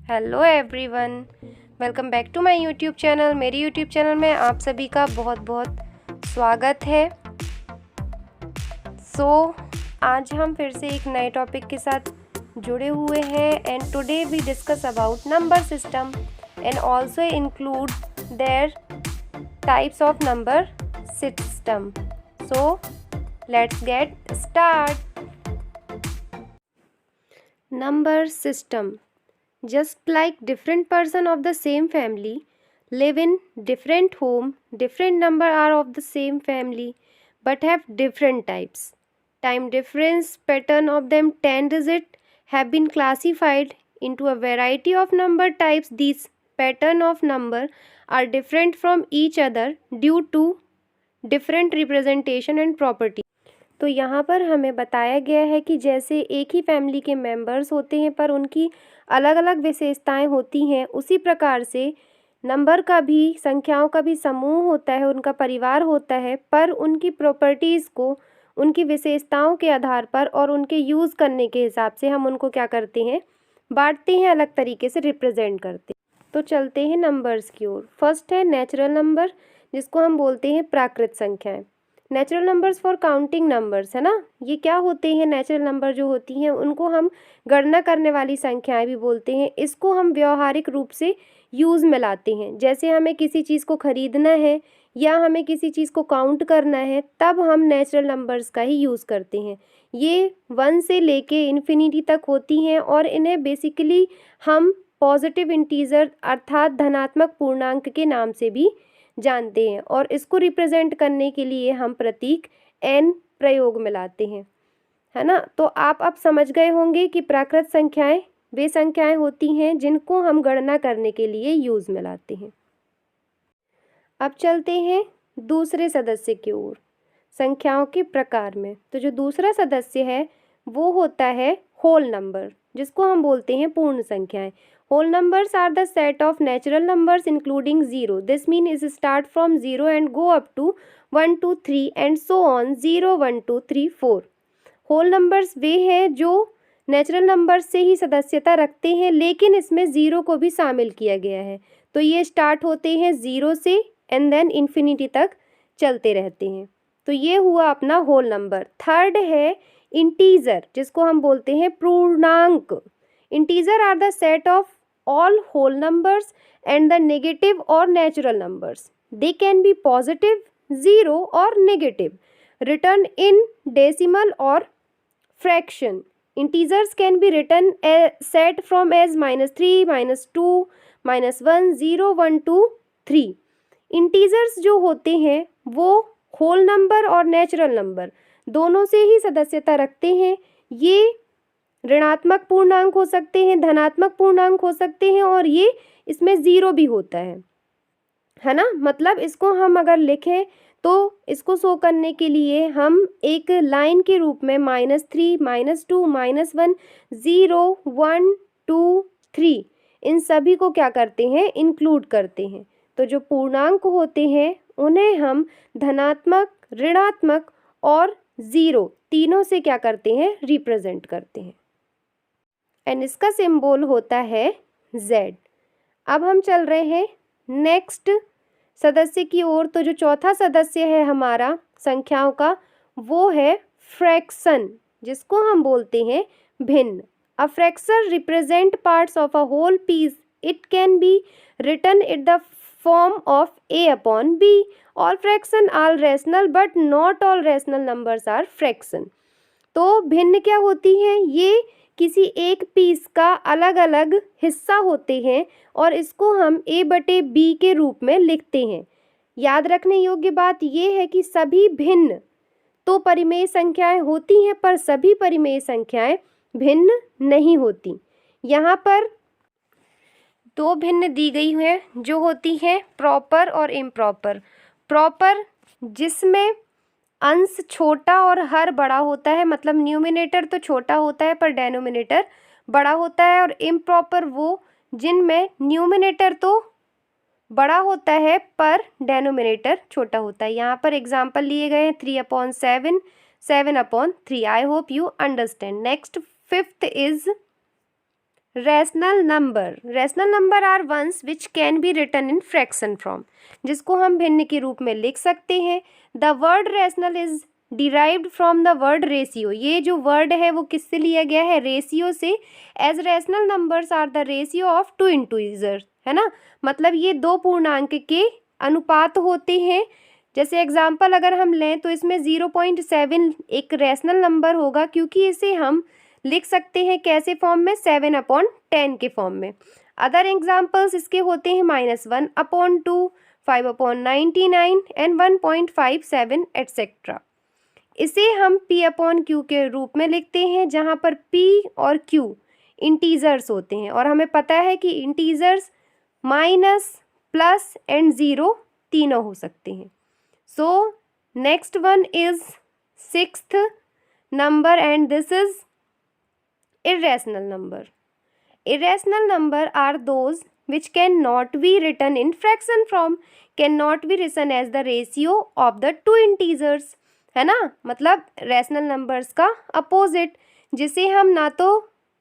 Hello everyone, welcome back to my YouTube channel. मेरी YouTube channel में आप सभी का बहुत बहुत स्वागत है। आज हम फिर से एक नए टॉपिक के साथ जुड़े हुए हैं and today we discuss about number system and also include their types of number system. So let's get start. Number system, just like different person of the same family live in different home, different number are of the same family but have different types. Time difference pattern of them 10 digit have been classified into a variety of number types. These pattern of number are different from each other due to different representation and property. तो यहाँ पर हमें बताया गया है कि जैसे एक ही फैमिली के मेंबर्स होते हैं पर उनकी अलग अलग विशेषताएं होती हैं, उसी प्रकार से नंबर का भी, संख्याओं का भी समूह होता है, उनका परिवार होता है, पर उनकी प्रॉपर्टीज़ को उनकी विशेषताओं के आधार पर और उनके यूज़ करने के हिसाब से हम उनको क्या करते हैं, बांटते हैं, अलग तरीके से रिप्रेजेंट करते हैं। तो चलते हैं नंबर्स की ओर। फर्स्ट है नेचुरल नंबर, जिसको हम बोलते हैं प्राकृत संख्याएं। Natural numbers for counting numbers, है ना। ये क्या होते हैं? नेचुरल नंबर जो होती हैं उनको हम गणना करने वाली संख्याएं भी बोलते हैं। इसको हम व्यवहारिक रूप से यूज़ में लाते हैं। जैसे हमें किसी चीज़ को खरीदना है या हमें किसी चीज़ को काउंट करना है, तब हम नेचुरल नंबर्स का ही यूज़ करते हैं। ये 1 से लेके इन्फिनिटी तक होती हैं और इन्हें बेसिकली हम पॉजिटिव इंटीजर अर्थात धनात्मक पूर्णांक के नाम से भी जानते हैं और इसको रिप्रेजेंट करने के लिए हम प्रतीक n प्रयोग में लाते हैं, है ना। तो आप अब समझ गए होंगे कि प्राकृत संख्याएं वे संख्याएं होती हैं जिनको हम गणना करने के लिए यूज़ में लाते हैं। अब चलते हैं दूसरे सदस्य की ओर, संख्याओं के प्रकार में। तो जो दूसरा सदस्य है वो होता है होल नंबर, जिसको हम बोलते हैं पूर्ण संख्याएं। Whole numbers are the set of natural numbers including 0. This means is start from 0 and go up to 1, 2, 3 and so on 0, 1, 2, 3, 4. Whole numbers वे हैं जो नेचुरल नंबर्स से ही सदस्यता रखते हैं, लेकिन इसमें 0 को भी शामिल किया गया है। तो ये स्टार्ट होते हैं 0 से एंड देन इन्फिनिटी तक चलते रहते हैं। तो ये हुआ अपना होल नंबर। थर्ड है इंटीजर, जिसको हम बोलते हैं पूर्णांक। Integer are the set of all whole numbers and the negative or natural numbers. They can be positive, 0 or negative, written in decimal or fraction. Integers can be written set from as -3, -2, -1, 0, 1, 2, 3. Integers जो होते हैं वो whole number और natural number दोनों से ही सदस्यता रखते हैं। ये ऋणात्मक पूर्णांक हो सकते हैं, धनात्मक पूर्णांक हो सकते हैं और ये इसमें 0 भी होता है ना। मतलब इसको हम अगर लिखें तो इसको शो करने के लिए हम एक लाइन के रूप में -3, -2, -1, 0, 1, 2, 3 इन सभी को क्या करते हैं, इंक्लूड करते हैं। तो जो पूर्णांक होते हैं उन्हें हम धनात्मक, ऋणात्मक और 0 तीनों से क्या करते हैं, रिप्रेजेंट करते हैं एंड इसका सिंबल होता है Z। अब हम चल रहे हैं नेक्स्ट सदस्य की ओर। तो जो चौथा सदस्य है हमारा संख्याओं का वो है फ्रैक्शन, जिसको हम बोलते हैं भिन्न। A fraction represent parts of a whole piece. It can be written in the form of A/B। All fraction are rational but not all rational numbers are fraction. तो भिन्न क्या होती है? ये किसी एक पीस का अलग अलग हिस्सा होते हैं और इसको हम A/B के रूप में लिखते हैं। याद रखने योग्य बात यह है कि सभी भिन्न तो परिमेय संख्याएं होती हैं पर सभी परिमेय संख्याएं भिन्न नहीं होती। यहाँ पर दो भिन्न दी गई हैं जो होती हैं प्रॉपर और इम्प्रॉपर। प्रॉपर जिसमें अंश छोटा और हर बड़ा होता है, मतलब न्यूमिनेटर तो छोटा होता है पर डेनोमिनेटर बड़ा होता है। और इम्प्रॉपर वो जिनमें न्यूमिनेटर तो बड़ा होता है पर डेनोमिनेटर छोटा होता है। यहाँ पर एग्जाम्पल लिए गए हैं 3/7, 7/3। I hope you understand. Next fifth is rational number are ones which can be written in fraction form, जिसको हम भिन्न के रूप में लिख सकते हैं। The word rational is derived from the word ratio, ये जो वर्ड है वो किससे लिया गया है, रेशियो से। As rational numbers are the ratio of two integers, है ना, मतलब ये दो पूर्णांक के अनुपात होते हैं। जैसे एग्जाम्पल अगर हम लें तो इसमें 0.7 एक रैशनल नंबर होगा, क्योंकि इसे हम लिख सकते हैं कैसे फॉर्म में, 7/10 के फॉर्म में। अदर एग्जाम्पल्स इसके होते हैं -1/2, 5/99 एंड 1.57 एट्सेट्रा। इसे हम P/Q के रूप में लिखते हैं, जहाँ पर P और Q इंटीजर्स होते हैं, और हमें पता है कि integers minus, plus and zero तीनों हो सकते हैं। So next one is 6th number and this is irrational number. Irrational number are those which cannot be written in fraction form, cannot be written as the ratio of the two integers, है ना, मतलब rational numbers का opposite, जिसे हम ना तो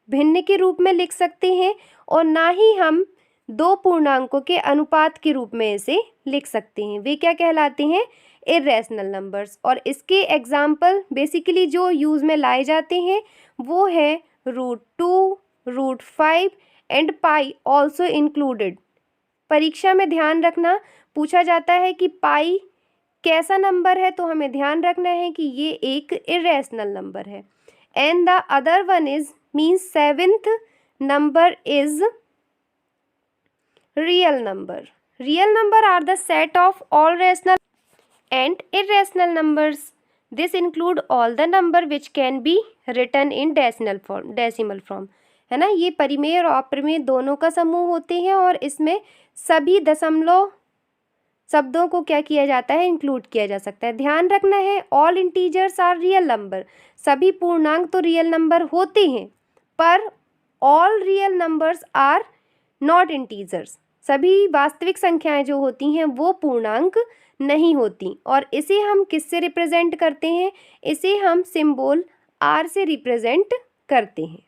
भिन्न के रूप में लिख सकते हैं और ना ही हम दो पूर्णांकों के अनुपात के रूप में इसे लिख सकते हैं। वे क्या कहलाते हैं, इर्रेशनल नंबर्स। और इसके एग्जाम्पल बेसिकली जो यूज़ में लाए जाते हैं वो है √2, √5 एंड पाई ऑल्सो इंक्लूडेड। परीक्षा में ध्यान रखना, पूछा जाता है कि पाई कैसा नंबर है, तो हमें ध्यान रखना है कि ये एक इर्रेशनल नंबर है। And the other one is means 7th number is real number. Real number are the set of all rational and irrational numbers. This include all the number which can be written in decimal form, है ना। ये परिमेय और अप्रमेय दोनों का समूह होते हैं और इसमें सभी दशमलव शब्दों को क्या किया जाता है, इंक्लूड किया जा सकता है। ध्यान रखना है, all integers are real number, सभी पूर्णांक तो रियल नंबर होते हैं, पर all real numbers are not integers, सभी वास्तविक संख्याएं जो होती हैं वो पूर्णांक नहीं होती। और इसे हम किससे रिप्रेजेंट करते हैं, इसे हम सिंबल R से रिप्रेजेंट करते हैं।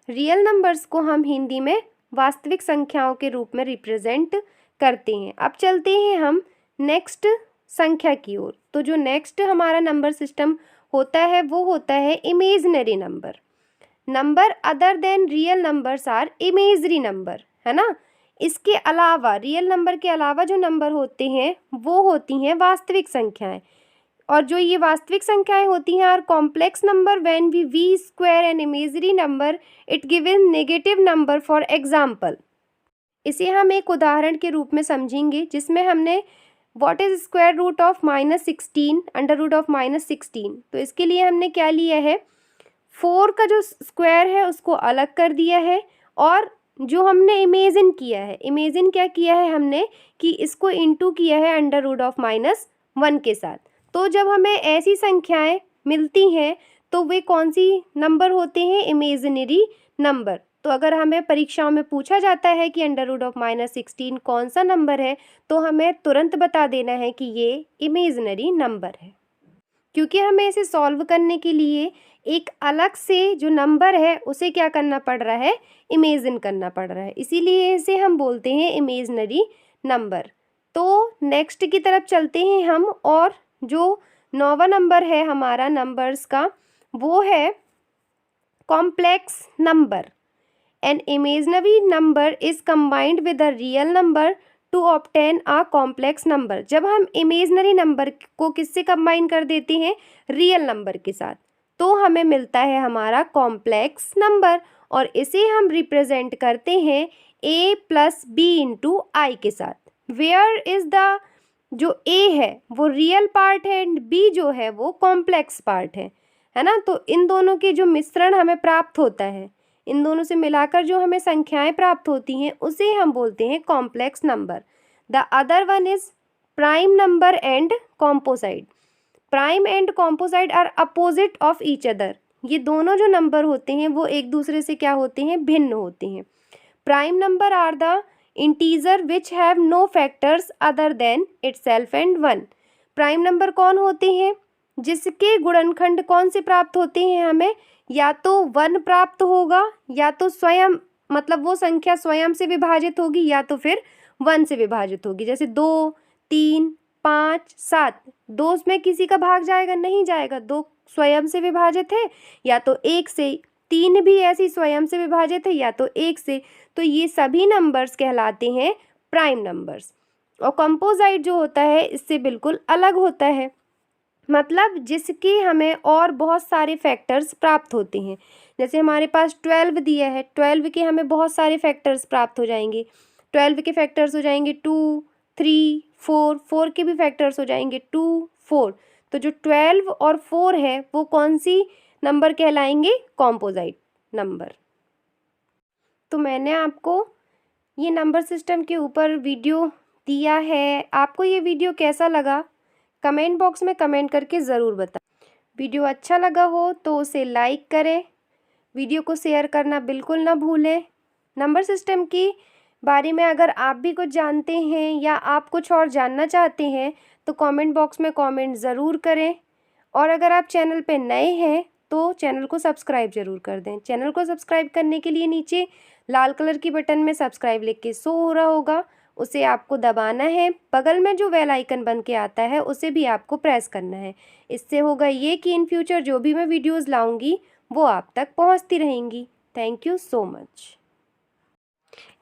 रियल नंबर्स को हम हिंदी में वास्तविक संख्याओं के रूप में रिप्रेजेंट करते हैं। अब चलते हैं हम नेक्स्ट संख्या की ओर। तो जो नेक्स्ट हमारा नंबर सिस्टम होता है वो होता है imaginary number. Number other than real numbers are imagery number, है ना। इसके अलावा, रियल नंबर के अलावा जो नंबर होते हैं वो होती हैं वास्तविक संख्याएं, और जो ये वास्तविक संख्याएं होती हैं are complex number. When we square an imagery number it given negative number. For example, इसे हम एक उदाहरण के रूप में समझेंगे, जिसमें हमने what is square root of -16 under root of -16। तो इसके लिए हमने क्या लिया है, 4 का जो स्क्वायर है उसको अलग कर दिया है, और जो हमने इमेजिन किया है, इमेजिन क्या किया है हमने कि इसको इंटू किया है अंडर रूट ऑफ -1 के साथ। तो जब हमें ऐसी संख्याएं मिलती हैं तो वे कौन सी नंबर होते हैं, इमेजिनरी नंबर। तो अगर हमें परीक्षाओं में पूछा जाता है कि अंडर रूट ऑफ -16 कौन सा नंबर है, तो हमें तुरंत बता देना है कि ये इमेजिनरी नंबर है, क्योंकि हमें इसे सॉल्व करने के लिए एक अलग से जो नंबर है उसे क्या करना पड़ रहा है, इमेजिन करना पड़ रहा है, इसीलिए इसे हम बोलते हैं इमेजिनरी नंबर। तो नेक्स्ट की तरफ चलते हैं हम, और जो 9वां नंबर है हमारा नंबर्स का वो है complex number. An imaginary number is combined with a real number two obtain a complex number. जब हम इमेजिनरी नंबर को किससे कंबाइन कर देते हैं, रियल नंबर के साथ, तो हमें मिलता है हमारा कॉम्प्लेक्स नंबर, और इसे हम रिप्रेजेंट करते हैं a + b × i के साथ। वेयर इज द जो a है वो रियल पार्ट है एंड b जो है वो कॉम्प्लेक्स पार्ट है ना। तो इन दोनों के जो मिश्रण हमें प्राप्त होता है, इन दोनों से मिलाकर जो हमें संख्याएं प्राप्त होती हैं उसे हम बोलते हैं complex number. The other one is prime number and composite. Prime and composite are opposite of each other. ये दोनों जो नंबर होते हैं वो एक दूसरे से क्या होते हैं, भिन्न होते हैं। Prime number are the integer which have no factors other than itself and 1। Prime number कौन होते हैं, जिसके गुणनखंड कौन से प्राप्त होते हैं हमें, या तो 1 प्राप्त होगा, या तो स्वयं मतलब वो संख्या स्वयं से विभाजित होगी, या तो फिर 1 से विभाजित होगी। जैसे 2, 3, 5, 7, 2 में किसी का भाग जाएगा? नहीं जाएगा। 2 स्वयं से विभाजित है, या तो 1 से। 3 भी ऐसी स्वयं से विभाजित है, या तो 1 से। तो ये सभी नंबर्स कहलाते हैं प्राइम नंबर्स। और कंपोजिट जो होता है इससे बिल्कुल अलग होता है, मतलब जिसके हमें और बहुत सारे फैक्टर्स प्राप्त होते हैं। जैसे हमारे पास 12 दिया है, 12 के हमें बहुत सारे फैक्टर्स प्राप्त हो जाएंगे। 12 के फैक्टर्स हो जाएंगे 2, 3, 4, 4 के भी फैक्टर्स हो जाएंगे 2, 4। तो जो 12 और 4 है वो कौन सी नंबर कहलाएंगे? Composite number. तो मैंने आपको ये नंबर सिस्टम के ऊपर वीडियो दिया है। आपको ये वीडियो कैसा लगा कमेंट बॉक्स में कमेंट करके ज़रूर बताएं। वीडियो अच्छा लगा हो तो उसे लाइक करें, वीडियो को शेयर करना बिल्कुल ना भूलें। नंबर सिस्टम के बारे में अगर आप भी कुछ जानते हैं या आप कुछ और जानना चाहते हैं तो कमेंट बॉक्स में कमेंट ज़रूर करें। और अगर आप चैनल पे नए हैं तो चैनल को सब्सक्राइब ज़रूर कर दें। चैनल को सब्सक्राइब करने के लिए नीचे लाल कलर की बटन में सब्सक्राइब लिख के शो हो रहा होगा, उसे आपको दबाना है। बगल में जो बेल आइकन बन के आता है उसे भी आपको प्रेस करना है। इससे होगा ये कि इन फ्यूचर जो भी मैं वीडियोज़ लाऊंगी वो आप तक पहुंचती रहेंगी। Thank you so much.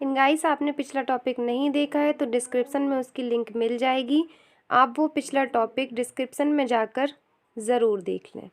In guys, आपने पिछला टॉपिक नहीं देखा है तो डिस्क्रिप्शन में उसकी लिंक मिल जाएगी। आप वो पिछला टॉपिक डिस्क्रिप्शन में जाकर ज़रूर देख लें।